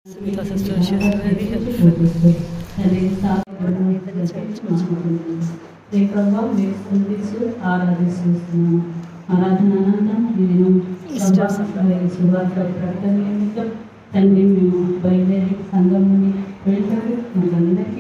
Sumita sister, she is very helpful. తండ్రి మేము బయలుదేరి సంఘంలోని వెళ్తారు మనందరికీ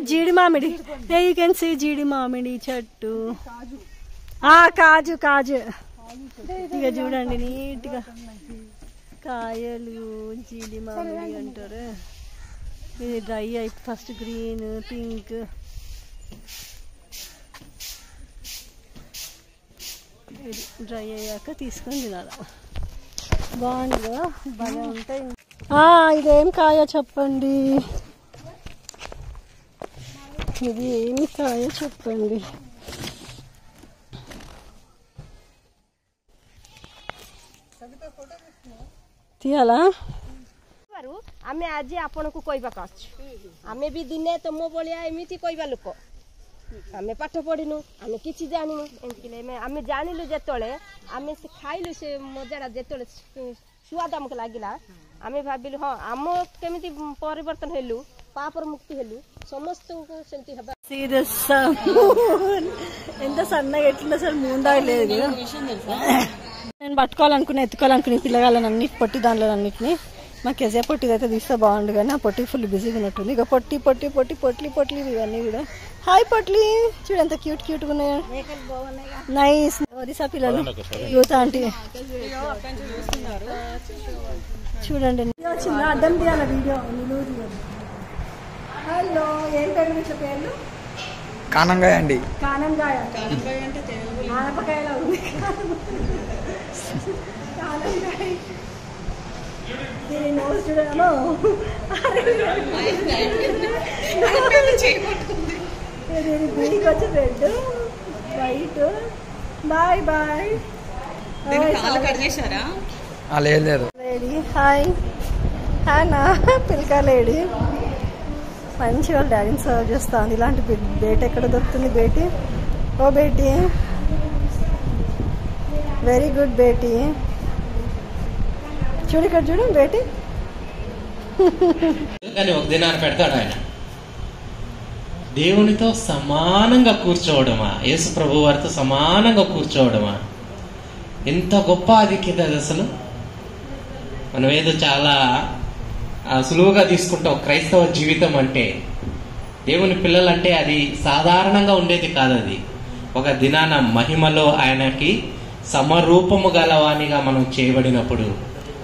జీడి మామిడి, యూ కెన్ సీ జీడి మామిడి చెట్టు. కాజు కాజు ఇక చూడండి నీట్గా కాయలు జీడి మామిడి అంటారు. ఇది డ్రై అయితే ఫస్ట్ గ్రీన్ పింక్ డ్రై అయ్యాక తీసుకొని తినాలి. బాగుంది, బాగా ఉంటాయి. ఇదేం కాయ చెప్పండి, ఇది ఏమి కాయ చెప్పండి. తీయాలా? ଆମେ ଆଜି ଆପଣଙ୍କୁ କହିବାକୁ ଆସିଛୁ। ଆମେ ବି ଦିନେ ତମ ଭଳିଆ ଏମିତି କହିବା ଲୋକ। ଆମେ ପାଠ ପଢିନୁ, ଆମେ କିଛି ଜାଣିନୁ। ଆମେ ଜାଣିଲୁ ଯେତେବେଳେ ଆମେ ସେ ଖାଇଲୁ ସେ ମଜାଟା ଯେତେବେଳେ ସୁଆଦ ଆମକୁ ଲାଗିଲା, ଆମେ ଭାବିଲୁ ହଁ ଆମ କେମିତି ପରିବର୍ତ୍ତନ ହେଲୁ, పాపర ముక్తి హెల్లు సమస్తకు సెంటి హబ సీరియస్ ఎంత సన్నగా ఎట్లా అసలు మూందాగలేదు. నేను పట్టుకోవాలనుకున్నా, ఎత్తుకోవాలనుకుని పిల్లగాళ్ళని అన్ని పొట్టి దానిలో అన్నిటిని. మా కెజే పొట్టిది అయితే తీస్తే బాగుండు, కానీ ఆ పొట్టి ఫుల్ బిజీగా ఉన్నట్టుంది. ఇక పొట్టి పొట్టి పొట్టి పొట్లి పొట్లి ఇవన్నీ కూడా. హాయ్ పొట్లి, చూడు ఎంత క్యూట్ క్యూట్గా ఉన్నాయి. నైస్. ఒరిసా పిల్లలు యూత్ ఆంటీ చూడండి. చిన్న అడ్డం తీయాల వీడియో నిలువు తీయాలి. హలో, ఏం పేరు ఇట్లా పేర్లు? కానంగాయ అండి. కానంగాయ ఆనపకాయలా ఉంది. కానంగాయ దీని నోస్ చూడను. దీని బీడికి వచ్చి రెడ్ వైట్. Bye bye. లేదు. లేడీ హాయ్ హానా పిల్కా లేడీ మంచి వాళ్ళ డాడీని సర్వ్ చేస్తాను. ఇలాంటి బేట ఎక్కడ దొరుకుతుంది బేటీ? ఓ బేటీ, వెరీ గుడ్ బేటీ. చూడు ఇక్కడ చూడు బేటీ. కానీ ఒక దినాన్ని పెడతాడు ఆయన. దేవునితో సమానంగా కూర్చోవడమా, యేసు ప్రభు వారితో సమానంగా కూర్చోవడమా, ఎంత గొప్ప ఆధిక్యత అది అసలు. మనం ఏదో చాలా సులువుగా తీసుకుంటాం క్రైస్తవ జీవితం అంటే. దేవుని పిల్లలంటే అది సాధారణంగా ఉండేది కాదు. అది ఒక దినాన మహిమలో ఆయనకి సమరూపము గలవానిగా మనం చేయబడినప్పుడు,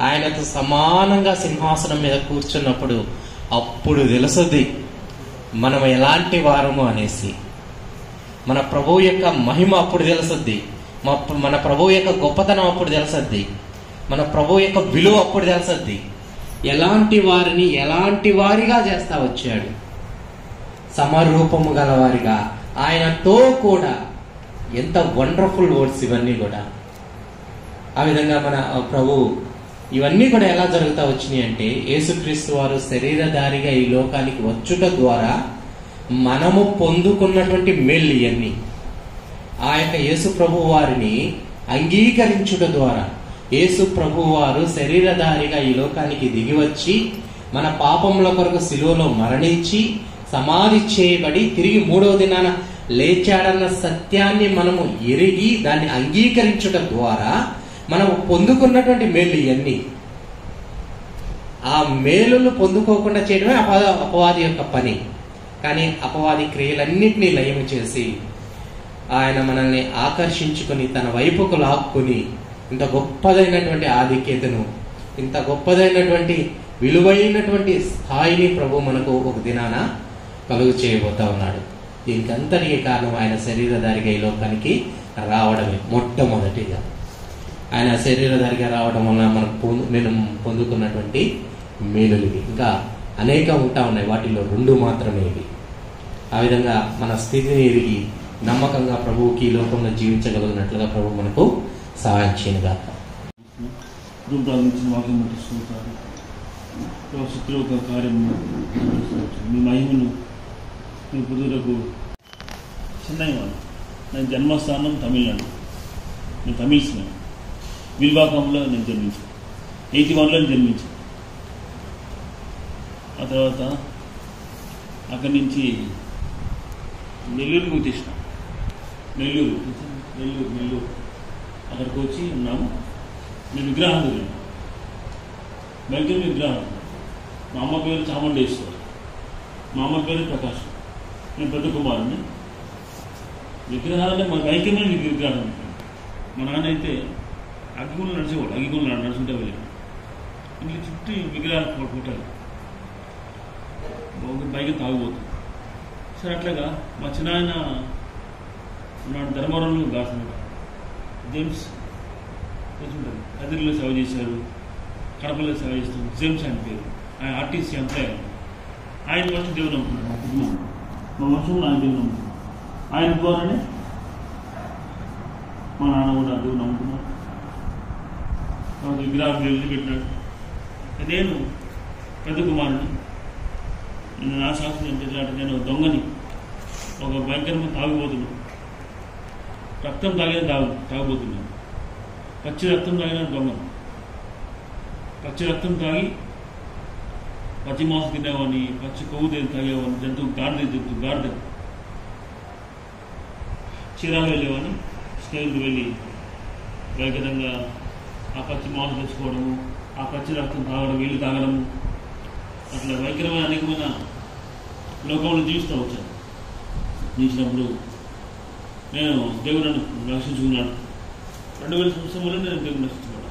ఆయనతో సమానంగా సింహాసనం మీద కూర్చున్నప్పుడు అప్పుడు తెలుసుద్ది మనం ఎలాంటి వారము అనేసి. మన ప్రభువు యొక్క మహిమ అప్పుడు తెలుసుద్ది, మన ప్రభువు యొక్క గొప్పతనం అప్పుడు తెలుసుద్ది, మన ప్రభువు యొక్క విలువ అప్పుడు తెలుసుద్ది. ఎలాంటి వారిని ఎలాంటి వారిగా చేస్తా వచ్చాడు, సమరూపము గలవారిగా ఆయనతో కూడా. ఎంత వండర్ఫుల్ వర్డ్స్ ఇవన్నీ కూడా. ఆ విధంగా మన ప్రభు ఇవన్నీ కూడా ఎలా జరుగుతా వచ్చినాయి అంటే, యేసుక్రీస్తు వారు శరీరధారిగా ఈ లోకానికి వచ్చుట ద్వారా మనము పొందుకున్నటువంటి మేలు ఇవన్నీ. ఆ యొక్క యేసు ప్రభు వారిని అంగీకరించుట ద్వారా యేసు ప్రభు వారు శరీరధారిగా ఈ లోకానికి దిగి వచ్చి మన పాపముల కొరకు శిలువలో మరణించి సమాధి చేయబడి తిరిగి 3వ దినాన లేచాడన్న సత్యాన్ని మనము ఎరిగి దాన్ని అంగీకరించుట ద్వారా మనము పొందుకున్నటువంటి మేలు ఇవన్నీ. ఆ మేలులు పొందుకోకుండా చేయడమే అపవాది యొక్క పని. కానీ అపవాది క్రియలన్నింటినీ లయము చేసి ఆయన మనల్ని ఆకర్షించుకొని తన వైపుకు లాక్కుని ఇంత గొప్పదైనటువంటి ఆధిక్యతను, ఇంత గొప్పదైనటువంటి విలువైనటువంటి స్థాయిని ప్రభు మనకు ఒక దినాన కలుగు చేయబోతా ఉన్నాడు. దీనికి అంతటికీ కారణం ఆయన శరీరధారిగా ఈ లోకానికి రావడమే. మొట్టమొదటిగా ఆయన శరీరధారిగా రావడం వల్ల మనం పొందుకున్నటువంటి మేలులు ఇంకా అనేక ఉంటా ఉన్నాయి. వాటిలో 2 మాత్రమే ఇవి. ఆ విధంగా మన స్థితిని ఎరిగి నమ్మకంగా ప్రభువుకి ఈ లోకంలో జీవించగలిగినట్లుగా ప్రభు మనకు సహాయం చేయనుగా. కార్యం మీ మహిమను మీ పుదులకు చెన్నై వాళ్ళు. నేను జన్మస్థానం తమిళనాడు. నేను తమిళ్ విల్వాకంలో నేను జన్మించాను. 81లో జన్మించాను. ఆ తర్వాత అక్కడి నుంచి నెల్లూరుకి వచ్చేసిన. నెల్లూరు అక్కడికి వచ్చి ఉన్నాము. నేను విగ్రహం తిరిగాను. భయంకర విగ్రహం. మా అమ్మ పేరు చాముండేశ్వర్, మా అమ్మ పేరు ప్రకాశం. నేను పెద్ద కుమారుని. విగ్రహాలంటే మన భయంకరమైన విగ్రహం. మా నాన్న అయితే అగ్గిగుండలు నడిచేవాడు. అగ్గిగుండలు నడుచుకుంటే వెళ్ళాడు. ఇంట్లో చుట్టూ విగ్రహాలు పుట్టాలి. బైక్ తాగుపోతుంది. సరే అట్లాగా మా చిన్నాయన ఉన్నాడు ధర్మవరంలో గాడుతున్నాడు. జేమ్స్ తెలుసుంటుంది. కదిరిలో సేవ చేశారు, కడపలో సేవ చేస్తారు. జేమ్స్ ఆయన పేరు. ఆయన ఆర్టీసీ ఎంప్లాయ్. ఆయన వర్షం దేవుని నమ్ముకున్నాడు. మా వర్షంలో ఆయన దేవుని నమ్ముకున్నాడు. ఆయన ద్వారానే మా నాన్న కూడా దేవుని నమ్ముకున్నాడు. తర్వాత విగ్రహాలు వదిలిపెట్టినాడు. నేను పెద్ద కుమారుని. నా శాస్త్రం ఏంటంటే నేను దొంగని, ఒక భయంకరమైన తాగుబోతున్నాను. రక్తం తాగుబోతున్నాను. పచ్చి రక్తం తాగిన దొంగను. పచ్చి రక్తం తాగి పచ్చి మాంసం తినేవాడిని, పచ్చి కొవ్వు తాగేవాడిని, గాడిద చీరాలు వెళ్ళేవాడిని. స్నేహితులు వెళ్ళి భయంకరంగా ఆ పచ్చి మాంసం తెచ్చుకోవడము, ఆ పచ్చి రక్తం తాగడం, వీళ్ళు తాగడము, అట్లా భయంకరమైన అనేకమైన లోకంలో జీవిస్తూ వచ్చాను. జీవించినప్పుడు నేను దేవుడు నన్ను రక్షించుకున్నాను. 2000 సంవత్సరంలో నేను దేవుని రక్షించుకున్నాను.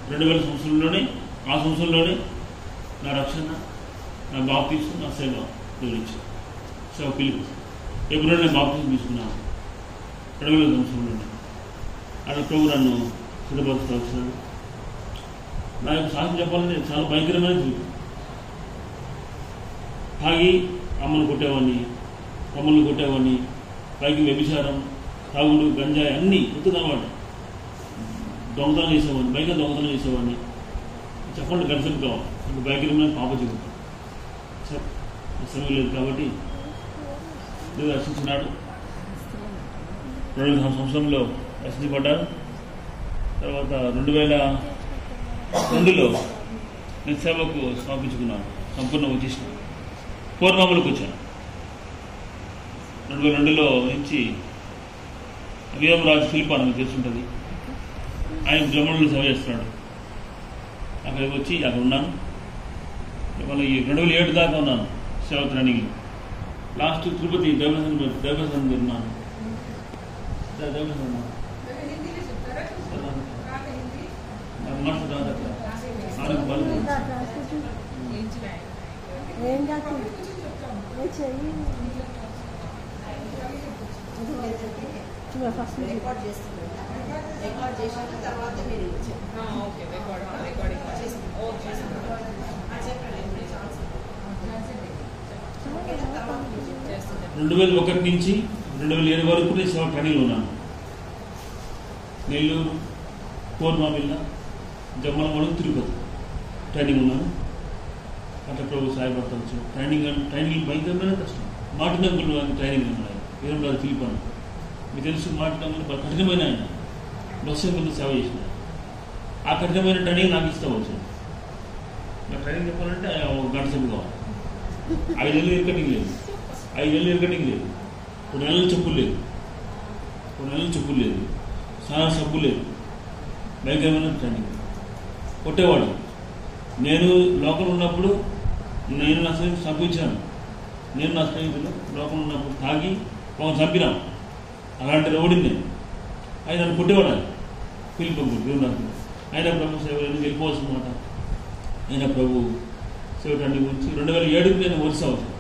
2000 సంవత్సరంలోనే ఆ సంవత్సరంలోనే నా రక్షణ, నా బాప్తీసం, నా సేవ దేవుడిచ్చాను. సేవ పిలుపు ఎప్పుడో నేను బాప్తీసం తీసుకున్నాను. 2000 సంవత్సరంలోనే అక్కడ ప్రభు నన్ను సిద్ధపరుస్తూ వచ్చినాడు. నా యొక్క సాక్షి చెప్పాలంటే చాలా భయంకరమైన జీవితం. తాగి అమ్మను కొట్టేవాడిని, తమ్ముళ్ళు కొట్టేవాడిని, పైకి వ్యభిచారం, తాగుడు, గంజాయి అన్నీ ఎత్తున్నవాడు. దొంగతనం చేసేవాడిని, బైక్ దొంగతనం చేసేవాడిని. చెప్పండి గడిచెప్పు కావాలి. ఇప్పుడు భయంకరమైన పాప జీవితం. సమయం లేదు కాబట్టి దేవుడు రక్షించినాడు. 2000 సంవత్సరంలో రక్షించబడ్డారు. తర్వాత 2002లో నేను సేవకు స్థాపించుకున్నాను. సంపూర్ణ వచ్చేసిన పూర్వములకు వచ్చాను. 2002లో నుంచి వీరంరాజు ఫిలిప్ అని మీకు తెలుసుంటుంది. ఆయన జర్మనీలో సేవ చేస్తున్నాడు. అక్కడికి వచ్చి అక్కడ ఉన్నాను. మళ్ళీ 2007 దాకా ఉన్నాను సేవ ట్రైనింగ్లో. లాస్ట్ తిరుపతి దైవసన్ ఉన్నాను. రెండు 2001 నుంచి 2007 వరకు నేను సేవ ట్రైనింగ్లో ఉన్నాను. నెల్లూరు, కోర్మామిల్ల, జమ్మలమడుగు, తిరుపతి ట్రైనింగ్ ఉన్నాను. అట్లా ప్రభు సాయపడతాను. ట్రైనింగ్ భయంకరమైన కష్టం. మాటినంకులు ట్రైనింగ్ ఉన్నాయి. వీరంరాజు ఫిలిప్ అని మీకు తెలుసు మాట్లాడమని కఠినమైన ఆయన బస్సు ముందు సేవ చేసిన ఆ కఠినమైన ట్రైనింగ్ నాకు ఇష్టం వచ్చింది. నాకు ట్రైనింగ్ చెప్పాలంటే ఒక గంట సేపు కావాలి. 5 నెలలు ఎయిర్ కటింగ్ లేదు, 5 నెలలు ఎయిర్ కటింగ్ లేదు, 2 నెలలు చెప్పులు లేదు, 2 నెలలు చెప్పులు లేదు, స్నానం సబ్బు లేదు, భయంకరమైన ట్రైనింగ్ కొట్టేవాడు. నేను లోకల్ ఉన్నప్పుడు నేను నా స్నేహితులు చంపించాను. నేను నా స్నేహితులు లోకల్ ఉన్నప్పుడు తాగి ఒక చంపినాం. అలాంటి రోడ్డు నేను ఆయన నన్ను కొట్టేవాడు. పిలిపంపుడు దేవుడు ఆయన ప్రభు సేవ వెళ్ళిపోవాల్సిన మాట. ఆయన ప్రభు సేవటాన్ని గురించి 2007 నేను ఒరిస్సా వచ్చాను.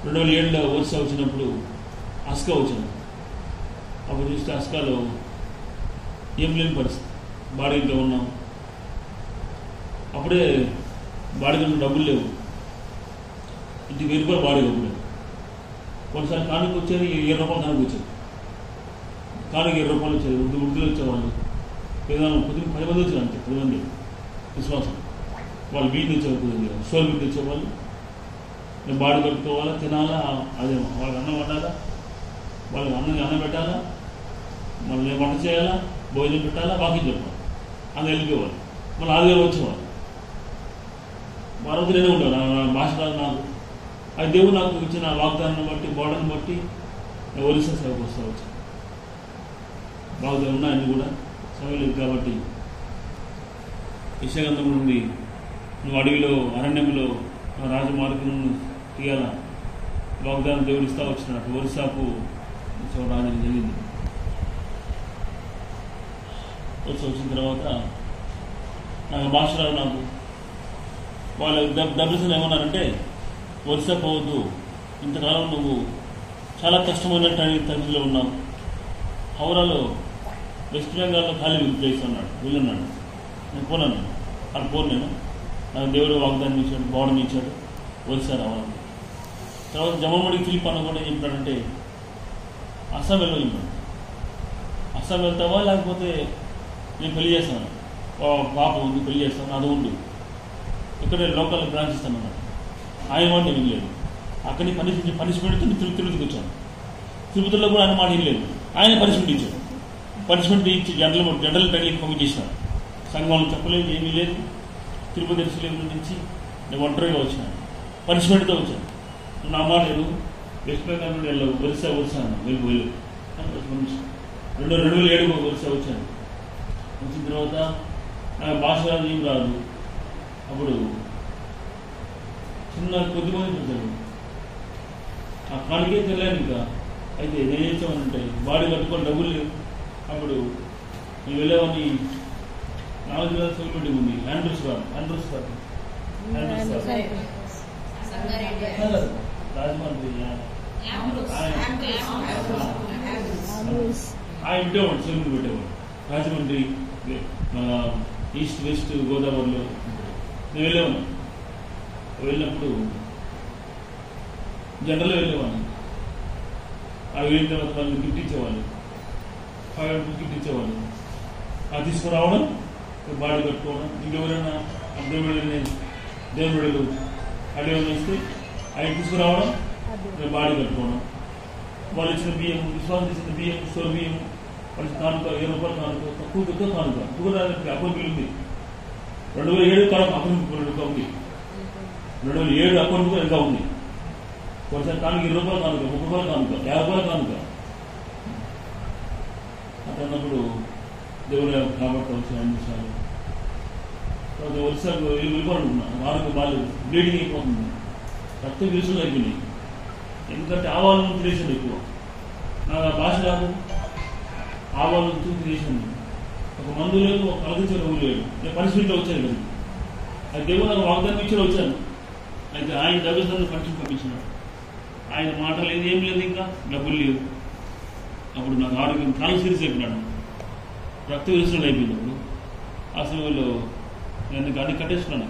2007లో ఒరిస్సా వచ్చినప్పుడు అస్కా వచ్చాను. అప్పుడు చూస్తే అస్కాలో ఏం లేని పరిస్థితి, బాడీలో ఉన్నాం. అప్పుడే బాడీలో డబ్బులు లేవు, ఇంటికి 1000 రూపాయలు బాడీ డబ్బులు. కొన్నిసారి కానుక వచ్చేది 7 రూపాయలు కానుక వచ్చేది. కానుక 7 రూపాయలు వచ్చేది. వృద్ధులు వచ్చేవాళ్ళు, ఏదైనా 10 మంది వచ్చారు అంతే, 10 మంది విశ్వాసం. వాళ్ళు బియ్యం తెచ్చేవాళ్ళు, కొద్దిగా సోల్ బియ్యం తెచ్చేవాళ్ళు. నేను బాడీ కట్టుకోవాలా, తినాలా, అదే వాళ్ళకి అన్నం వండాలా, వాళ్ళకి అన్నం పెట్టాలా, మళ్ళీ వంట చేయాలా, భోజనం పెట్టాలా, బాకీ చెప్పాలి. అన్న వెళ్ళిపోయేవాళ్ళు. మళ్ళీ 6 వేలు వచ్చేవాళ్ళు. మరొకరు నేనే ఉండేవాళ్ళు. భాష రాదు నాకు. అది దేవుడు నాకు ఇచ్చిన వాగ్దానాన్ని బట్టి, బోర్డర్ని బట్టి నేను ఒరిస్సా సేవకు వస్తూ వచ్చాను. బాగా ఉన్నాయని కూడా సమయం కాబట్టి యెషయా నుండి నువ్వు అడవిలో అరణ్యంలో రాజమార్గం తీయాల వాగ్దానం దేవుడు ఇస్తా వచ్చినట్టు ఒరిస్సాకు రాజు జరిగింది. వచ్చిన తర్వాత నాకు భాష రాదు నాకు. వాళ్ళు డబ్బులు ఏమన్నారంటే ఒరిస్సా పోవద్దు, ఇంతకాలం నువ్వు చాలా కష్టమైన తరగతిలో ఉన్నావు. హౌరాలో వెస్ట్ బెంగాల్లో ఖాళీ ప్లేస్ అన్నాడు, వెళ్ళన్నాడు. నేను పోనాను, అక్కడ పోను. నేను నాకు దేవుడు వాగ్దానం ఇచ్చాడు, బోర్డర్ ఇచ్చాడు, ఒరిస్సా రావాలి. తర్వాత జమ్మమ్మడికి ఫిలిప్ అన్న కూడా ఏం చెప్పాడంటే అస్సాం వెళ్ళి చెప్పాడు. అస్సాం వెళ్తావా లేకపోతే నేను పెళ్లి చేస్తాను, పాప ఉంది పెళ్లి చేస్తాను, అది ఉండు, ఇక్కడే లోకల్ బ్రాంచ్ ఇస్తాను అన్నాడు. ఆయన మాట నేను లేదు. అక్కడిని పనిష్మెంట్ తిరుపతికి వచ్చాను. తిరుపతిలో కూడా ఆయన మాట ఏం లేదు. ఆయన పనిష్మెంట్ ఇచ్చాడు. పనిష్మెంట్ ఇచ్చి జనరల్ ట్రైనింగ్ పంపించేసినాడు. సంఘంలో చెప్పలేదు, ఏమీ లేదు. తిరుపతి ఎరుసలేము నుంచి నేను ఒంటరిగా వచ్చినాను, పనిష్మెంట్తో వచ్చాను. నా మాట లేదు, వెస్ట్ బెంగాల్ నుండి వెళ్ళవు, ఒరిస్సా అన్నాను. వెళ్ళు 2007 ఒరిస్సా వచ్చాను. వచ్చిన తర్వాత నాకు భాష రాదు, ఏం రాదు. అప్పుడు చిన్న కొద్దిమంది చూశాడు. ఆ కానికే తెలియదు ఇంకా. అయితే నేనేం చేసామనంటే బాడీ కట్టుకొని డబ్బులు లేవు. అప్పుడు నేను వెళ్ళేవాడిని. 4,000 సెక్యూరిటీ ఉంది. ఆండ్రూస్ గారు రాజమండ్రి ఆయన పెట్టేవాడు, సెక్యూరిటీ పెట్టేవాడు. రాజమండ్రి, ఈస్ట్ వెస్ట్ గోదావరిలో నేను వెళ్ళేవాడిని. వెళ్ళినప్పుడు జనరల్లో వెళ్ళేవాడిని. అవి వెళ్ళిన తర్వాత వాళ్ళు గిఫ్ట్ ఇచ్చేవాళ్ళు, 500 గిఫ్ట్ ఇచ్చేవాళ్ళు. అది తీసుకురావడం, బాడీ కట్టుకోవడం. ఇంకెవరైనా దేవుడు అడేవాళ్ళు ఇస్తే అవి తీసుకురావడం, బాడీ కట్టుకోవడం. వాళ్ళు ఇచ్చిన బియ్యం, విశ్వాసం ఇచ్చిన బియ్యం, స్టోర్ బియ్యం, వాళ్ళకి కానుక 7 రూపాయలు కానుక, తక్కువ కానుక. తక్కువ అకౌంట్ బిల్ ఉంది. 2007 కానుక అకౌంట్ ఉంది. 2007 అకౌంట్ కూడా ఇంకా ఉంది. ఒకసారి కానుక 20 రూపాయలు కానుక, 30 రూపాయలు కానుక, 50 రూపాయలు కానుక. అన్నప్పుడు దేవుడు కాబట్టి వచ్చాను 2 నిమిషాలు. తర్వాత ఒరిస్సాకు వెళ్ళిపోవాలనుకున్నాను. వారికి బాగాలేదు, బ్లీడింగ్ అయిపోతుంది, రక్తం విరుసులు అయిపోయినాయి. ఎందుకంటే ఆవాల నుంచి చేసాను ఎక్కువ. నాకు ఆ భాష రాదు. ఆవాల నుంచి చేసాను. ఒక మందు లేదు, ఒక కలగించే రోగు లేదు. నేను పరిస్థితిలో వచ్చాను కదా. అది దేవుడు నాకు వాగ్దానం ఇచ్చి వచ్చాను. అయితే ఆయన డబ్బులు ఫంక్షన్ పంపించినాడు. ఆయన మాట లేదు, ఏం లేదు, ఇంకా డబ్బులు లేవు. అప్పుడు నాకు ఆరోగ్యం చాలా సీరియస్ అయిపోయినాడు. రక్త విరుసులు అయిపోయినప్పుడు అసలు నేను అన్ని కట్టేసుకున్నాను.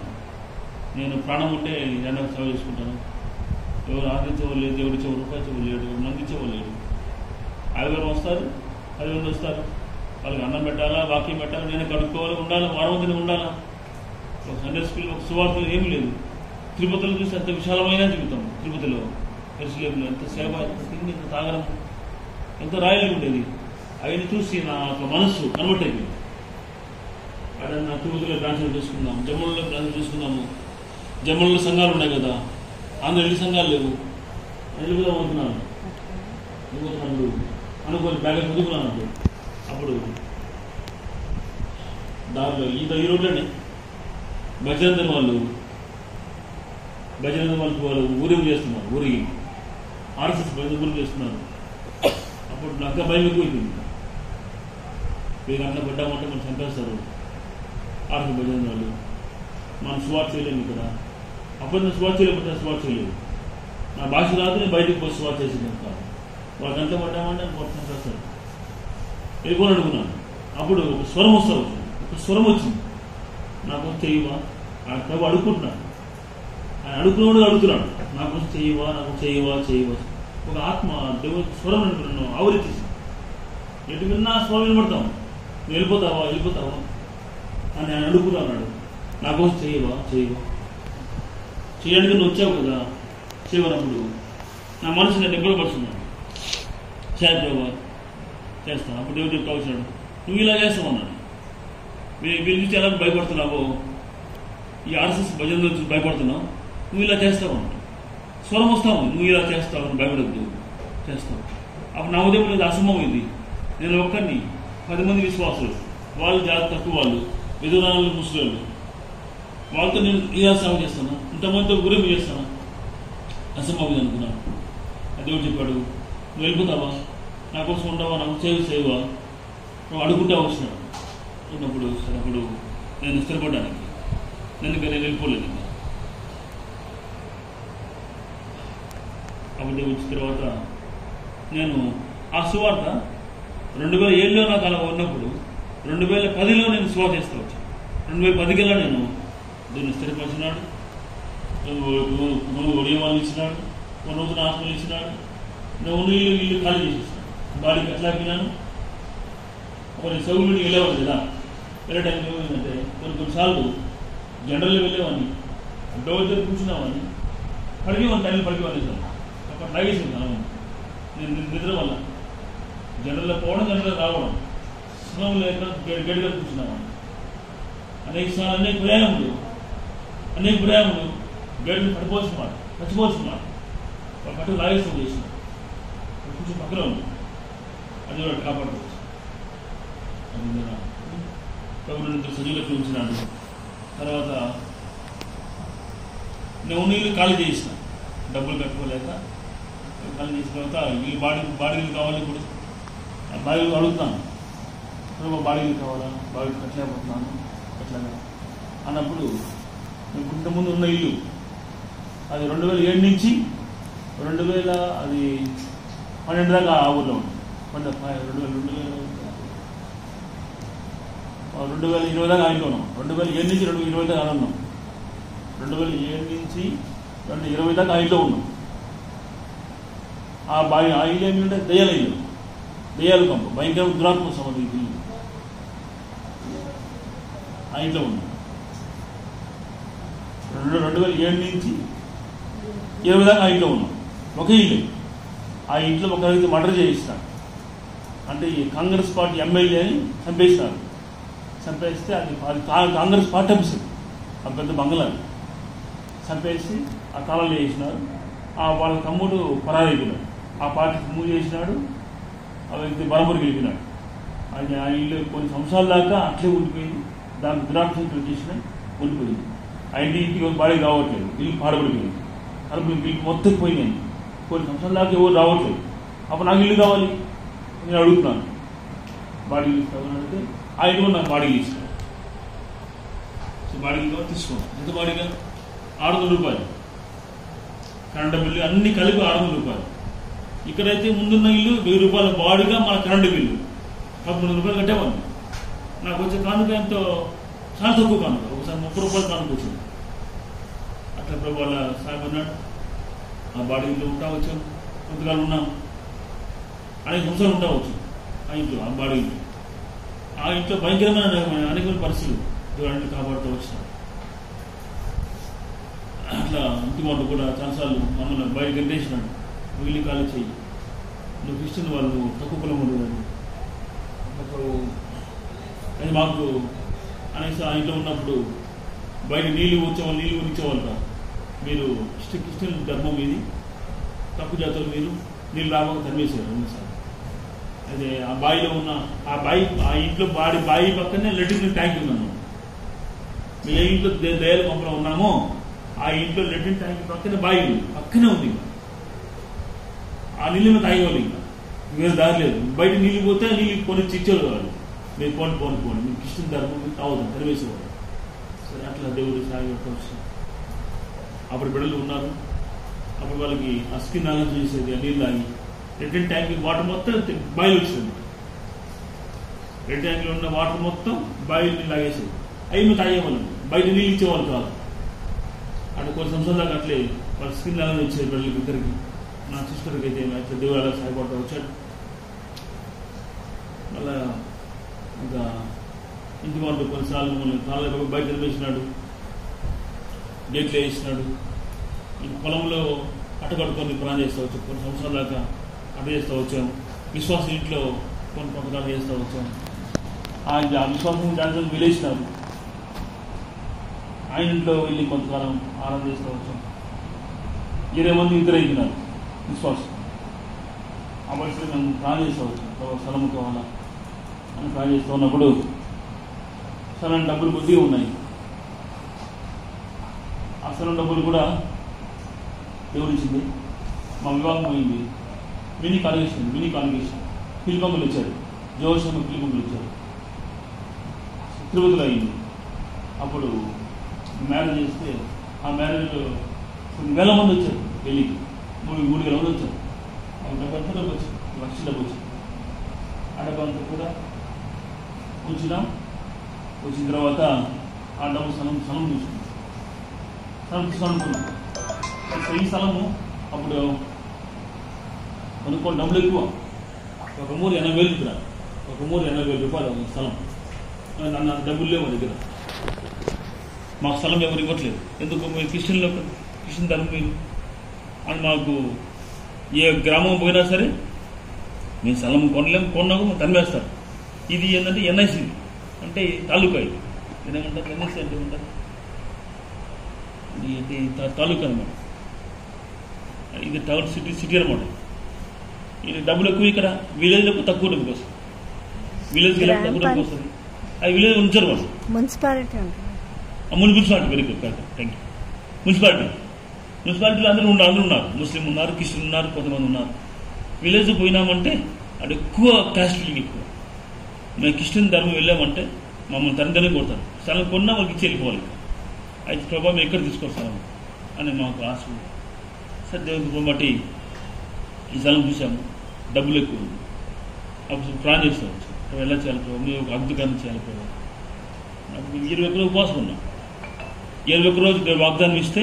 నేను ప్రాణం ఉంటే ఏదైనా సేవ చేసుకుంటాను. ఎవరు ఆదరించేవాళ్ళు లేదు, దేవుడు ఇచ్చేవాళ్ళు రూపాయి ఇచ్చేవాళ్ళు లేడు, మంది ఇచ్చేవాళ్ళు లేడు. 5,000 వస్తారు, 10,000 వస్తారు. వాళ్ళకి అన్నం పెట్టాలా, వాక్యం పెట్టాలా, నేను కడుక్కోవాలి, ఉండాలా, వారవంతిని ఉండాలా. ఒక సండే స్కూల్, ఒక సువార్తలు ఏమీ లేదు. తిరుపతిలో చూస్తే ఎంత విశాలమైన జీవితం. తిరుపతిలో ఎరుసలేములో ఎంత సేవ, ఎంత తిండి, ఎంత తాగడం. ఎంత రాయల్గా ఉండేది. అవన్నీ చూసి నా మనస్సు కన్వర్ట్ అయిపోయింది. అక్కడ నా తిరుపతిలో బ్రాంచ్లు చూసుకుందాము, జమ్మల్లో బ్రాంచ్లు చూసుకుందాము. జమ్మల్లో సంఘాలు ఉన్నాయి కదా, అందులో ఎన్ని సంఘాలు లేవు. వెళ్ళిపోదాం అనుకున్నాను. వెళ్ళిపోతున్నప్పుడు అనుకోని బ్యాగ్ చదువుకున్నాను. అప్పుడు దారిలో ఈ రోడ్లోనే భజనందన్ వాళ్ళు ఊరేగు చేస్తున్నారు. ఊరికి ఆర్ఎస్ఎస్ ఊరేగు చేస్తున్నారు. అప్పుడు నాకు భయం ఎక్కువైపోయింది. మీరు అట్లా పడ్డామంటే మనం చంపేస్తారు ఆర్ఎస్ఎస్ భజన వాళ్ళు. మనం స్వాట్ చేయలేము ఇక్కడ. అప్పుడు నేను స్వాట్ చేయలేకపోతే స్వాట్ చేయలేదు. నా భాష రాదు, నేను బయటకు పోయి స్వాట్ చేసేది కాదు. వాళ్ళ గంట పడ్డామంటే కొత్త చంపేస్తారు. వెళ్ళిపోని అడుగున్నాను. అప్పుడు ఒక స్వరం వస్తారు. ఒక స్వరం వచ్చింది. నాకు చెయ్యవా? ప్రభు అడుగుకుంటున్నాను. ఆయన అడుగుతున్నాడు, అడుగుతున్నాడు నాకు చెయ్యవా, నాకు చెయ్యవా, చెయ్యవా. ఒక ఆత్మ దేవుడు స్వరం నన్ను ఆవరించేసి ఎటు విన్నా స్వరం వినబడతాం. నువ్వు వెళ్ళిపోతావా అని ఆయన అడుగుతా ఉన్నాడు. నాకు చెయ్యవా, చెయ్యవా, చేయడానికి నువ్వు వచ్చావు కదా. చేయవనప్పుడు నా మనసు నేను ఇబ్బందిపడుతున్నాను. చేద్దావా, చేస్తాను. అప్పుడు దేవుడు చెప్తా వచ్చాడు, నువ్వు ఇలా చేస్తావు అన్నాడు. వీళ్ళ నుంచి ఎలా భయపడుతున్నావో, ఈ ఆర్ఎస్ఎస్ భజన నుంచి భయపడుతున్నావు, నువ్వు ఇలా చేస్తావు అన్నాడు. స్వరం వస్తావు, నువ్వు ఇలా చేస్తావు అని భయపడద్దు, చేస్తావు. అప్పుడు నా ఉదయం లేదు అసంభవమైంది. నేను ఒక్కడిని 10 మంది విశ్వాసులు, వాళ్ళు జాతి తక్కువ, వాళ్ళు విధునాలు ముస్లింలు, వాళ్ళతో నేను ఇలా సేవ చేస్తాను, ఇంతమందితో గురించి చేస్తాను. అసంభవం అనుకున్నాను. దేవుడు చెప్పాడు, నువ్వు వెళ్ళిపోతావా, నా కోసం ఉండవా, నాకు చేయవా, నువ్వు అడుగుంటా వచ్చినాడు. ఉన్నప్పుడు అప్పుడు నేను స్థిరపడ్డానికి నేను వెళ్ళిపోలేదు. అప్పుడు వచ్చిన తర్వాత నేను ఆ సువార్త 2007లో నాకు అలా ఉన్నప్పుడు 2010లో నేను సువార్త చేస్తూ వచ్చాను. 2010 నేను దీన్ని స్థిరపరిచినాడు. ఒడియవాళ్ళు ఇచ్చినాడు, కొన్ని రోజులు హాస్పిటల్ ఇచ్చినాడు. నేను ఇల్లు ఖాళీ చేసేసాను. బాడీకి ఎట్లా అయిపోయినాను. కొన్ని సౌకర్యం వెళ్ళేవాళ్ళు కదా. వెళ్ళే టైంలో ఏమైందంటే కొన్నిసార్లు జనరల్లో వెళ్ళేవాడిని, డోర్ దగ్గర కూర్చున్నామని పడిగేవాడిని, టైంలో పడిగేవాడిని సార్. అక్కడ లాగేసింది అలా నేను నిద్ర వల్ల. జనరల్లో పోవడం, జనరల్లో రావడం, స్నానం లేక గడిగా కూర్చున్నామని. అనేక ప్రయాణములు గడిని పడిపోవచ్చు మాట, చచ్చిపోవచ్చు మాట. వాళ్ళ పట్టు లాగేసం చేసిన కొంచెం పక్కన ఉంది. అది కూడా కాపాడుకోవచ్చు. ప్రభుత్వం సజీవులకు ఉంచినాడు. తర్వాత నేను ఇల్లు ఖాళీ చేసిన, డబ్బులు కట్టుకోలేక ఖాళీ చేసిన తర్వాత ఇల్లు బాడీలు కావాలి. ఇప్పుడు ఆ బాడీలు అడుగుతాను, బాడీలు కావాలా, బాడీ కట్టలేకపోతున్నాను ఎట్లాగా అన్నప్పుడు ఇంతకుముందు ఉన్న ఇల్లు అది 2007 నుంచి 2012 దాకా ఆ ఊళ్ళో ఉంది. 2020 దాకా ఆయనలో ఉన్నాం. 2007 నుంచి 2020 దాకా ఆయన ఉన్నాం. 2007 నుంచి 2020 దాకా ఆయనలో ఉన్నాం. ఆ ఇల్లు ఏమిటంటే దయ్యాల ఇల్లు, దయ్యాలు కంప, భయంకర దురాత్మ సమాధి ఇల్లు. ఆ ఇంట్లో ఉన్నాం. 2007 నుంచి 20 దాకా ఆ ఇంట్లో ఉన్నాం. ఒకే ఇల్లు. ఆ ఇంట్లో ఒకరైతే మర్డర్ చేయిస్తాడు. అంటే ఈ కాంగ్రెస్ పార్టీ ఎమ్మెల్యేని చంపేసినారు. చంపేస్తే అది కాంగ్రెస్ పార్టీ ఆఫీసర్, ఆ పెద్ద బంగ్లాని చంపేసి ఆ కాలంలో చేసినారు. వాళ్ళ తమ్ముడు పరారైపోయినాడు. ఆ పార్టీకి మూవ్ చేసినాడు. ఆ వ్యక్తి బరంబరికి వెళ్ళిపోయినాడు. అది ఆ ఇల్లు కొన్ని సంవత్సరాల దాకా అట్లే ఉండిపోయింది. దానికి దురాక్షలు చేసిన ఉండిపోయింది. ఇంటికి బాడీకి రావట్లేదు. ఇల్లు పాడబడిపోయింది. ఇల్లు మొత్తం పోయినాయి. కొన్ని సంవత్సరాల దాకా ఎవరు రావట్లేదు. అప్పుడు నాకు ఇల్లు కావాలి, నేను అడుగుతున్నాను. బాడీలు ఇస్తామని అడిగితే ఆ ఇల్లు కూడా నాకు బాడీలు ఇస్తాను. సో బాడీలు కావాలి, తీసుకోండి. ఎంత బాడీగా? 600 రూపాయలు. కరెంటు బిల్లు అన్ని కలిపి 600 రూపాయలు. ఇక్కడైతే ముందున్న ఇల్లు 1000 రూపాయల బాడీగా మన కరెంటు బిల్లు 1300 రూపాయలు కట్టేవాడిని. నాకు వచ్చే కానుక ఎంతో చాలా తక్కువ కానుక, ఒకసారి 30 రూపాయలు కానుక వచ్చింది. అట్లా ప్రభు వాళ్ళ సాయపడినాడు. ఆ బాడీలో ఉంటా వచ్చాను, కొంతకాలం ఉన్నాము. అనేక సంవత్సరాలు ఉంటా వచ్చు ఆ ఇంట్లో, ఆ బాడీ ఇంట్లో. ఆ ఇంట్లో భయంకరమైన అనేకమైన పరిస్థితులు దేవుడు కాపాడుతూ వచ్చినాడు. అట్లా ఇంటి వాళ్ళు కూడా చాలాసార్లు మమ్మల్ని బయట గంటేసినాడు. ఇల్లు ఖాళీ చెయ్యి, నువ్వు క్రిస్టియన్ వాళ్ళు తక్కువ కులం ఉండదు అది మాకు అనేసి ఆ ఇంట్లో ఉన్నప్పుడు బయట నీళ్ళు ఊరించేవాళ్ళు కాదు. మీరు క్రిస్టియన్ ధర్మం మీది, తక్కువ జాతులు మీరు నీళ్ళు రాకుండా తరిమేసారు సార్. అదే ఆ బావిలో ఉన్న ఆ ఇంట్లో బావి పక్కనే లెట్రిన్ ట్యాంక్ ఉందన్నమాట. మేము ఏ ఇంట్లో దయాల పంపలో ఉన్నామో ఆ ఇంట్లో లెట్రిన్ ట్యాంక్ పక్కనే బావి ఉంది, పక్కనే ఉంది. ఆ నీళ్ళు తాగేవాళ్ళు, ఇంకా వేరే దారి లేదు. బయట నీళ్ళు పోతే నీళ్ళు కొని ఇచ్చేవాళ్ళు కాదు. మీరు పోండి మీరు క్రిస్టియన్ ధర్మం మీరు తాగుతాం తరివేసేవాళ్ళు. సరే అట్లా దేవుడు సాగవచ్చు. అప్పుడు బిడ్డలు ఉన్నారు. అప్పుడు వాళ్ళకి ఆ స్కిన్ అలర్జీ చేసేది, ఆ నీళ్ళు తాగి లెట్రిన్ ట్యాంక్ వాటర్ మొత్తం బాయిల్ వచ్చింది. లెట్రిన్ ట్యాంక్లో ఉన్న వాటర్ మొత్తం బాయిల్ నీళ్ళు తాగేసేది. అవి మేము తాగేవాళ్ళం, బయట నీళ్ళు ఇచ్చేవాళ్ళు కాదు. అక్కడ కొన్ని సంవత్సరాల దాకా అట్లే వాళ్ళ స్కిన్ అలర్జీ వచ్చేది బిడ్డలకి ఇద్దరికి. నా సిస్టర్కి అయితే అట్లా దేవుడు అలా సహాయపడతా వచ్చాడు. మళ్ళా ఇంకా ఇంటి వాళ్ళు కొన్నిసార్లు మమ్మల్ని కాళ్ళ బయట నిలిపేసినాడు, గేట్లు వేసినాడు. ఇంక పొలంలో అట్టగట్టుకొని ప్రాణం చేస్తూ వచ్చాం. కొన్ని సంవత్సరాల దాకా అట్ట చేస్తూ వచ్చాం. విశ్వాసం ఇంట్లో కొన్ని పథకాలు చేస్తూ వచ్చాం. ఆ విశ్వాసం దాంట్లో విలేసినారు. ఆయన ఇంట్లో వెళ్ళి కొంతకాలం ఆరాధన చేస్తూ వచ్చాం. 20 మంది ఎదురైతున్నారు విశ్వాసం. ఆ పరిస్థితి మేము ప్రాణం చేస్తూ వచ్చాం. స్థలం కావాలా అని ప్రాణం చేస్తూ ఉన్నప్పుడు స్థలం డబ్బులు కొద్దిగా ఉన్నాయి. ఆ స్థలం డబ్బులు కూడా దేవుడిచ్చింది. మా వివాహం పోయింది. మినీ కాంగ్రెషన్ పిలిపంగులు ఇచ్చారు. జోషమ్మ పిలిపంగులు ఇచ్చారు. తిరుపతిలో అయింది. అప్పుడు మ్యారేజ్ చేస్తే ఆ మ్యారేజ్లో కొన్ని వేల మంది వచ్చారు. పెళ్ళికి 3,000 మంది వచ్చారు. ఆ డబ్బంతా డబ్బు వచ్చారు, లక్షల డబ్బు వచ్చారు. ఆ డబ్బంతా కూడా ఉంచినాం. వచ్చిన తర్వాత ఆ డబ్బు స్థలం చూసుకున్నాం. అనుకున్నాం ఈ స్థలము అప్పుడు కొనుక్కోండి, డబ్బులు ఎక్కువ. 1,80,000 ఇక్కడ, 1,80,000 రూపాయలు స్థలం. నన్ను డబ్బులు లేవు మా దగ్గర. మాకు స్థలం ఎవరు ఇవ్వట్లేదు. ఎందుకు? మీరు క్రిస్టియన్ ధర్మం మీరు అని మాకు ఏ గ్రామం పోయినా సరే మేము స్థలం కొన్నాము తరిమేస్తారు. ఇది ఏంటంటే ఎన్ఐసి అంటే తాలూకా. ఇది ఏమంటారు? ఎన్ఐసి అంటే ఏమంటారు? ఇది తాలూకా అనమాట. ఇది టౌన్ సిటీ అనమాట. ఇది డబ్బులు ఎక్కువ. ఇక్కడ విలేజ్లకు తక్కువ డబ్బుకి వస్తుంది. విలేజ్కి తక్కువ డబ్బుకి వస్తుంది. అది విలేజ్ ఉంచారు వాళ్ళు. Municipality very good, thank you. మున్సిపాలిటీలో అందరూ ఉన్నారు. ముస్లిం ఉన్నారు, క్రిస్టియన్ ఉన్నారు, కొంతమంది ఉన్నారు. విలేజ్ పోయినామంటే అది ఎక్కువ క్యాస్ట్ ఫీలింగ్ ఎక్కువ. మేము క్రిస్టియన్ ధర్మం వెళ్ళామంటే మమ్మల్ని తండ్రినే కొడతారు. స్థలం కొన్నా వాళ్ళకి ఇచ్చి వెళ్ళిపోవాలి. అయితే ప్రభావం మేము ఎక్కడ తీసుకొస్తాం అని మాకు ఆశ. సరే దేవుని బట్టి ఈ స్థలం చూసాము. డబ్బులు ఎక్కువ ఉంది. అప్పుడు ప్లాన్ చేసుకోవచ్చు. ఎలా చేయాలి ప్రభావం, మేము ఒక అద్భుతాన్ని చేయాలి ప్రభావం. అప్పుడు 21 రోజులు ఉపవాసం ఉన్నాం. 21 రోజు దేవుడు వాగ్దానం ఇస్తే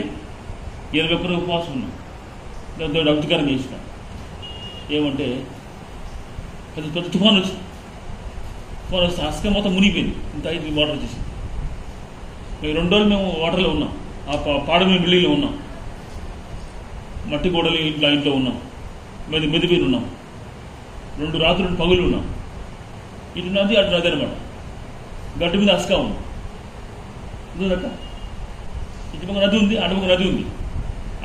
21 రోజు ఉపవాసం ఉన్నాం. దేవుడు అద్భుతాన్ని చేసినాం. ఏమంటే పెద్ద తుఫాన్ వచ్చింది. తుఫాన్ వస్తే అసక మొత్తం మునిగిపోయింది. ఇంత 5 వాటర్ వచ్చేసింది. మేము 2 రోజులు మేము వాటర్లో ఉన్నాం. ఆ పాడమైన బిల్డింగ్లో ఉన్నాం. మట్టి గోడలు ఇంట్లో ఉన్నాం. మెదిపీలు ఉన్నాం. 2 రాత్రులు 2 పగులు ఉన్నాం. ఇటు నది అటు నది అనమాట. గట్టు మీద అసక ఉంది. అక్క ఇటు పక్క నది ఉంది, అటు పక్క నది ఉంది.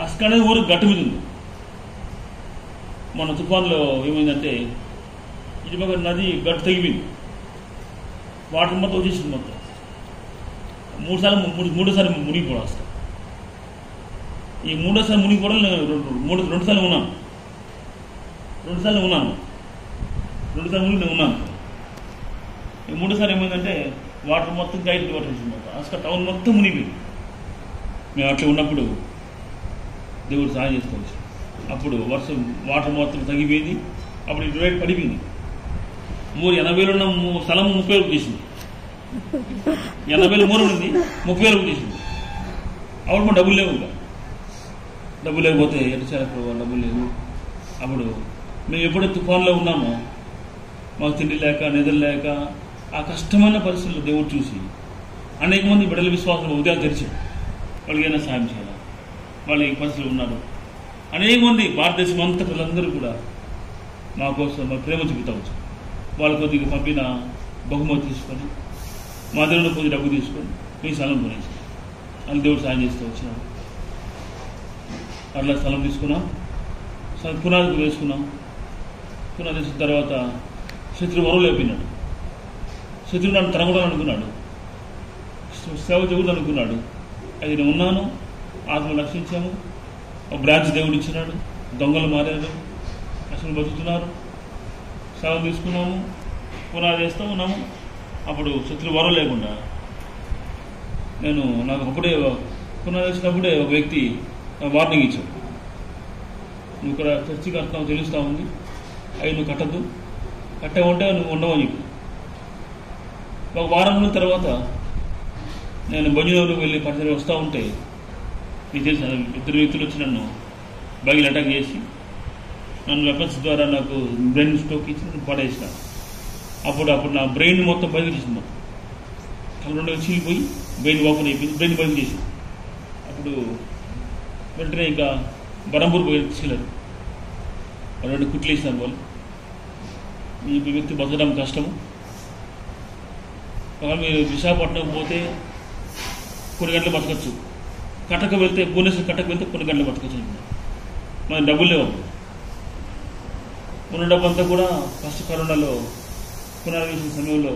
అసక అనేది ఊరు గట్టు మీద ఉంది. మన తుఫాన్లో ఏమైందంటే ఇటు పక్క నది గట్టు తెగిపోయింది. వాటర్ మొత్తం వచ్చేసింది. మొత్తం 3 సార్లు మునిగిపోవడం. అసలు ఈ 3వ సార్లు మునిగిపోవడం 2 సార్లు ఉన్నాను. 2 సార్లు ఉన్నాను. 2 సార్లు మునిగి నేను ఉన్నాను. ఈ 3వ సారి ఏమైందంటే వాటర్ మొత్తం గైడ్ వాటర్ వచ్చింది. అసలు టౌన్ మొత్తం మునిగిపోయింది. మేము అట్లా ఉన్నప్పుడు దేవుడు సహాయం చేసుకోవచ్చు. అప్పుడు వర్షం వాటర్ మొత్తం తగ్గిపోయింది. అప్పుడు ఇటు రేట్ పడిపోయింది. 80,000 ఉన్న స్థలం 30,000 చేసింది. 80,000 మూర ఉంది, 30,000 చేసింది. అప్పుడు మా డబ్బులు లేవు. డబ్బులు లేకపోతే ఎటు చేయాలి? డబ్బులు లేవు. అప్పుడు మేము ఎప్పుడైతే తుఫాన్లో ఉన్నామో మాకు తిండి లేక నిద్ర లేక ఆ కష్టమైన పరిస్థితుల్లో దేవుడు చూసి అనేక మంది బిడ్డల విశ్వాసం ఉదయాలు తెరిచాడు. వాళ్ళకి ఏమైనా సాయం చేయాలి. వాళ్ళు ఈ పరిస్థితులు ఉన్నారు. అనేక మంది భారతదేశం అంతా పిల్లలందరూ కూడా మా కోసం మా ప్రేమ చూపుతావచ్చు. వాళ్ళ కొద్దిగా పంపిన బహుమతి తీసుకొని మా దేవుడు కొద్ది డబ్బు తీసుకొని మీ స్థలం కొనేసి అని దేవుడు సాయం చేస్తూ వచ్చినాడు. అట్లా స్థలం తీసుకున్నాం, పునాదికి వేసుకున్నాం. పునాది వేసిన తర్వాత శత్రువు వరం లేపినాడు. శత్రువు నన్ను తనకూడదు అనుకున్నాడు, సేవ చేయకూడదు అనుకున్నాడు. అది నేను ఉన్నాను, ఆత్మను రక్షించాము. ఒక బ్రాంచ్ దేవుడు ఇచ్చినాడు, దొంగలు మారారు, అసలు బతుకుతున్నారు. సేవ తీసుకున్నాము, పునాది వేస్తూ ఉన్నాము. అప్పుడు శత్రువు వరం లేకుండా నాకు అప్పుడే పునాది వేసినప్పుడే ఒక వ్యక్తి వార్నింగ్ ఇచ్చాడు. నువ్వు ఇక్కడ చర్చికి కట్టినావు తెలుస్తూ ఉంది, అవి నువ్వు కట్టద్దు, కట్టమంటే నువ్వు ఉండవు అని చెప్పి. ఒక వారం రోజుల తర్వాత నేను భంజనూరుకు వెళ్ళి పరిసర వస్తూ ఉంటే నీకు తెలిసిన 2 వ్యక్తులు వచ్చి నన్ను బైక్ అటాక్ చేసి నన్ను వెపన్స్ ద్వారా నాకు బ్రెయిన్ స్ట్రోక్ ఇచ్చి నన్ను పడేసిన. అప్పుడు నా బ్రెయిన్ మొత్తం బయటకు చేసింది. మొత్తం కళ్ళు 2 చీలిపోయి బ్రెయిన్ ఓపెన్ అయిపోయింది, బ్రెయిన్ బయటకు చేసింది. అప్పుడు వెంటనే ఇంకా బరంపూర్ పోయి తీసుకెళ్ళారు. 2 కుట్లు వేసినారు వాళ్ళు. ఈ వ్యక్తి బతకడం కష్టము, మీరు విశాఖపట్నం పోతే కొన్ని గంటలు బతకచ్చు, కట్టకు వెళ్తే భువనేశ్వర్ కట్టకు వెళ్తే కొన్ని గంటలు బతకచ్చు. మనకి డబ్బులు లేవు. ఉన్న డబ్బు అంతా కూడా ఫస్ట్ కరోనాలో పునర్వేసిన సమయంలో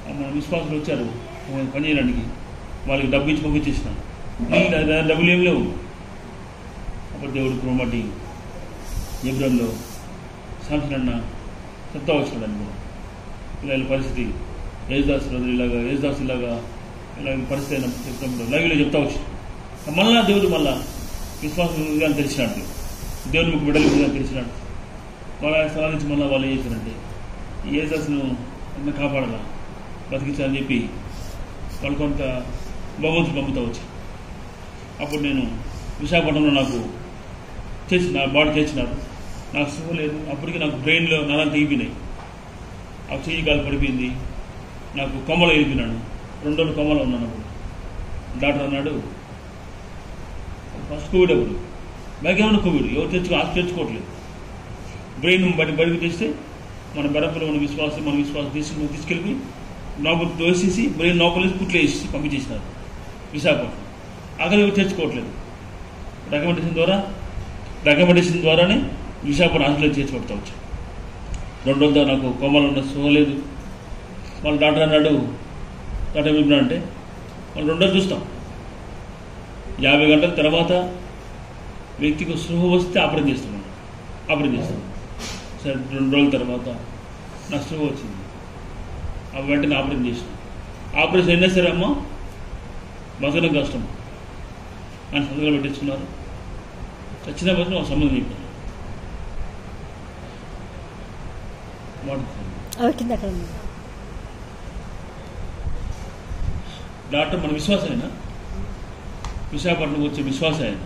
మన విశ్వాసులు వచ్చారు పని చేయడానికి, వాళ్ళకి డబ్బు ఇచ్చి పంపించేసిన. డబ్బులు ఏం లేవు. అప్పుడు దేవుడు ప్రోమటి ఏబ్రాంలో సాంసన్ అన్న చెప్తా వచ్చాడు అని కూడా ఇలా పరిస్థితి యేసుదాస్ ఇలాగా పరిస్థితి అయిన చెప్తాడు, లైవ్లో చెప్తా వచ్చాడు. మళ్ళా దేవుడు మళ్ళా విశ్వాసం తెలిసినట్టు, దేవుని మీకు బిడ్డలు తెలిసినట్టు వాళ్ళ స్థలాల నుంచి మళ్ళీ వాళ్ళు ఏం చేశారంటే యేసుదాస్ను కాపాడాలా, బతికించాలని చెప్పి వాళ్ళు కొంత భగవంతుడు పంపుతా వచ్చారు. అప్పుడు నేను విశాఖపట్నంలో నాకు నా బాడీ తెచ్చినారు, నాకు సుఖం లేదు. అప్పటికి నాకు బ్రెయిన్లో నరాలు తెగిపోయినాయి, ఆ చెయ్యి కాలు పడిపోయింది, నాకు కొమ్మలో వెళ్ళిపోయినాడు. 2 రోజులు కొమ్మలో ఉన్నాను. అప్పుడు డాక్టర్ అన్నాడు, ఫస్ట్ కోవిడ్, అప్పుడు బ్యాకేమన్నా కోవిడ్, ఎవరు తెచ్చుకోవట్లేదు. బ్రెయిన్ బయటకు తెస్తే మన బెరపులో మన విశ్వాసం తీసుకెళ్ళి లోపల తోసేసి బ్రెయిన్ లోపల కుట్లు వేసి పంపించేసినారు విశాఖపట్నం. అక్కడ ఎవరు తెచ్చుకోవట్లేదు. రికమెండేషన్ ద్వారానే విశాఖపట్నం హాస్పిటల్ చేసి పడుకోవచ్చు. 2 రోజులతో నాకు కొమ్మలు ఉన్న సుఖం లేదు. వాళ్ళు డాక్టర్ అన్నాడు, డాక్టర్ ఏమిటా అంటే వాళ్ళు 2 రోజులు చూస్తాం, 50 గంటల తర్వాత వ్యక్తికి సుఖం వస్తే ఆపరేషన్ చేస్తాం. సరే 2 రోజుల తర్వాత నాకు సుఖం వచ్చింది. ఆ వెంటనే ఆపరేషన్ చేసిన. ఆపరేషన్ అయినా సరే అమ్మ బతకడం కష్టం అని సంతకాలు పెట్టించుకున్నారు. చచ్చిన బతుకు ఒక సంబంధం చెప్పారు. డాక్టర్ మన విశ్వాసం అయినా, విశాఖపట్నంకి వచ్చే విశ్వాసం అయినా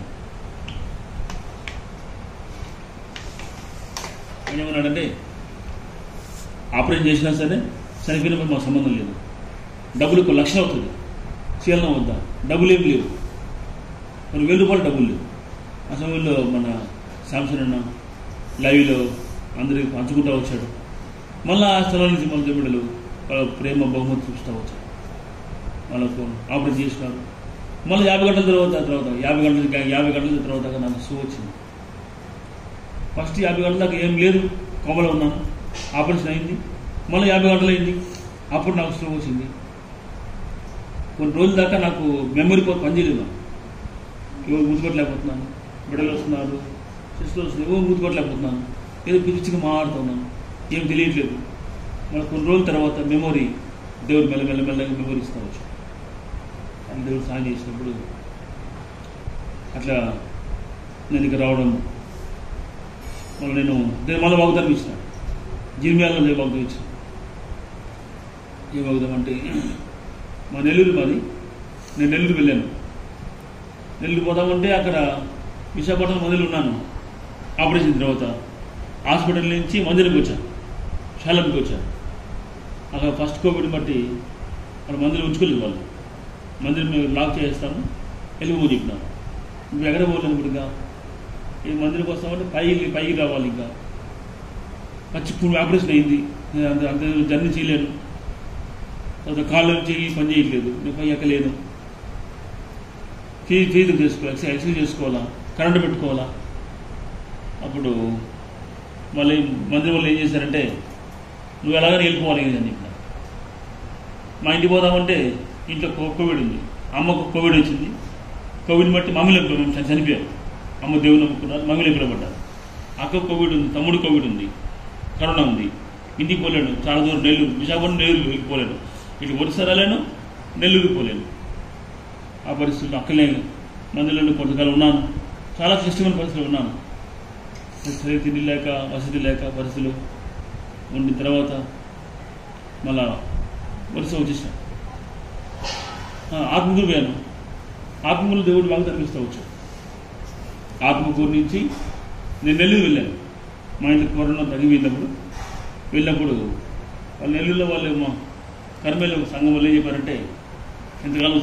ఆయన ఏమన్నాడంటే ఆపరేషన్ చేసినా సరే చనిపోయినప్పుడు మాకు సంబంధం లేదు, డబ్బులు 1 లక్షలు అవుతుంది, చీలన వద్దా, డబ్బులు ఏమి లేవు, మరి 1000 రూపాయలు డబ్బులు లేవు. ఆ సమయంలో మన శాంసన్ అన్న లైవ్లో అందరికి పంచుకుంటూ వచ్చాడు. మళ్ళీ ఆ స్థలం నుంచి మన బిడ్డలు వాళ్ళ ప్రేమ బహుమతి చూస్తూ వచ్చారు. వాళ్ళకు ఆపరేషన్ చేసినారు. మళ్ళీ 50 గంటల తర్వాత 50 గంటల తర్వాత నాకు సుఖం వచ్చింది. ఫస్ట్ 50 గంటల దాకా ఏం లేదు, కొమ్మలో ఉన్నాను, ఆపరేషన్ అయింది. మళ్ళీ 50 గంటలు అయింది, అప్పుడు నాకు సుఖం వచ్చింది. కొన్ని రోజుల దాకా నాకు మెమరీ పనిచేయలేదు. ఎవరు గుర్తుపట్టలేకపోతున్నాను, బిడ్డలు వస్తున్నారు, సిస్టర్లు వస్తున్నారు, ఎవరు గుర్తుపట్టలేకపోతున్నాను, ఏదో పిచ్చిగా మాట్లాడుతున్నాను, ఏం తెలియట్లేదు. మన కొన్ని రోజుల తర్వాత మెమొరీ దేవుడు మెల్లగా మెమొరీ ఇస్తావచ్చు. అని దేవుడు సాయం చేసినప్పుడు అట్లా నేను ఇక్కడ రావడం, మళ్ళీ నేను మళ్ళీ వాగ్దానం ఇచ్చిన, జిర్మియాలో నేను వాగ్దానం ఇచ్చిన. ఏ వాగ్దానం అంటే మా నెల్లూరు మాది, నేను నెల్లూరు వెళ్ళాను. నెల్లూరు పోదామంటే అక్కడ విశాఖపట్నం మందిలో ఉన్నాను. ఆపరేషన్ తర్వాత హాస్పిటల్ నుంచి మందిరంకి వచ్చాను, శాలంకి వచ్చాను. అక్కడ ఫస్ట్ కోవిడ్ బట్టి వాళ్ళు మందిరం ఉంచుకోలేదు. వాళ్ళు మందిరం మేము లాక్ చేస్తాము, వెళ్ళిపోమని చెప్పినాను. నువ్వు ఎక్కడ పోలేను ఇప్పుడు, ఇంకా ఈ మందిరికి వస్తామంటే పైకి రావాలి. ఇంకా పచ్చి పుండు ఆపరేషన్ అయింది, అంత జర్నీ చేయలేను. తర్వాత కాళ్ళు చెయ్యి పని చేయట్లేదు, నేను పై ఎక్కలేను. ఫీజులు చేసుకోవాలి, ఎక్సర్సైజ్ చేసుకోవాలా, కరెంటు పెట్టుకోవాలా. అప్పుడు మళ్ళీ మంత్రి వాళ్ళు ఏం చేశారంటే నువ్వు ఎలాగైనా వెళ్ళిపోవాలి అని చెప్పిన. మా ఇంటికి పోదామంటే ఇంట్లో కోవిడ్ ఉంది, అమ్మకు కోవిడ్ వచ్చింది. కోవిడ్ని బట్టి మమ్మీలో చనిపోయారు. అమ్మ దేవుని నమ్ముకున్నారు, మమ్మీలో పిలవబడ్డారు. అక్క కోవిడ్ ఉంది, తమ్ముడు కోవిడ్ ఉంది, కరోనా ఉంది. ఇంటికి పోలేను, చాలా దూరం నెల్లూరు, విశాఖపట్నం నెల్లూరు వెళ్ళిపోలేను, ఇటు ఒడిశా రాలేను, నెల్లూరుకి పోలేను. ఆ పరిస్థితుల్లో అక్కలే మందులను కొంతకాలం ఉన్నాను. చాలా క్లిష్టమైన పరిస్థితులు ఉన్నాను. సరే తిండి లేక, వసతి లేక పరిస్థితులు ఉండిన తర్వాత మళ్ళా వరుస వచ్చేసాను. ఆత్మకూరు పోయాను. ఆత్మకూరు దేవుడు బాగా తప్పిస్తవచ్చు. ఆత్మకూరు నుంచి నేను నెల్లూరు వెళ్ళాను. మా ఇంట్లో కరోనా తగ్గి వెళ్ళినప్పుడు వాళ్ళు నెల్లూరులో వాళ్ళు మా కర్మేలు సంఘం వాళ్ళు ఏం చెప్పారంటే, ఎంతకాలం